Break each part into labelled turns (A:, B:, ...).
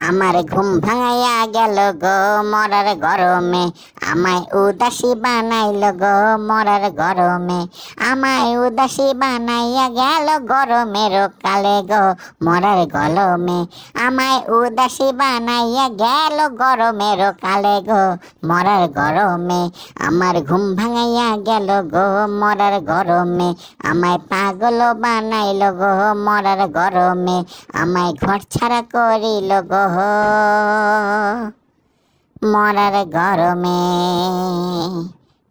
A: আমার ঘুম ভাঙাইয়া গেল গো মরার গরমে, আমায় উদাসী বানাইল গো মরার গরমে, আমায় উদাসী বানাইয়া গেল গরমের কালে গো মরার গরমে, আমায় উদাসী বানাইয়া গেল গরমের কালে গো মরার গরমে। আমার ঘুম ভাঙাইয়া গেল গো মরার গরমে, আমায় পাগল বানাইল গো মরার গরমে, আমায় ঘর ছাড়া করিল গো মরার গরমে।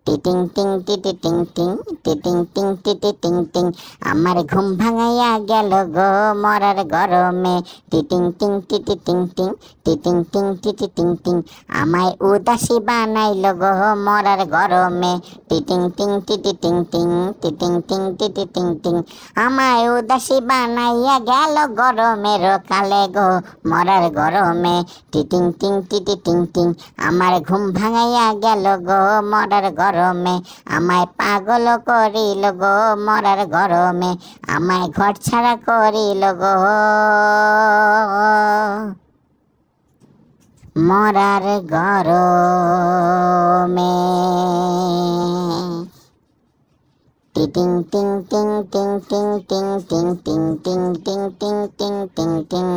A: টিটিং টিং টিটি টিং টিং টিটিং টিং টিটি টিং টিং, আমার ঘুম ভাঙাইয়া গেল গো মরার গরমে, টিটিং টিং টিটি টিং টিং টিটিং টিং টিটি টিং টিং, আমায় উদাসী বানাইল গো মরার গরমে, টিটিং টিং টিটি টিং টিং টিটিং টিং টিটি টিং টিং, আমায় উদাসী বানাইয়া গেল গরমের কালে গো মরার গরমে, টিটিং টিং টিটি টিং টিং, আমার ঘুম ভাঙাইয়া গেল গো মরার গরমে, আমায় পাগল করিল গো মরার গরমে, আমায় ঘর ছাড়া করিল গো মরার গরমে। টিটিং টিং টিং টিং টিং টিং টিং টিং টিং টিং টিং টিং টিং টিং।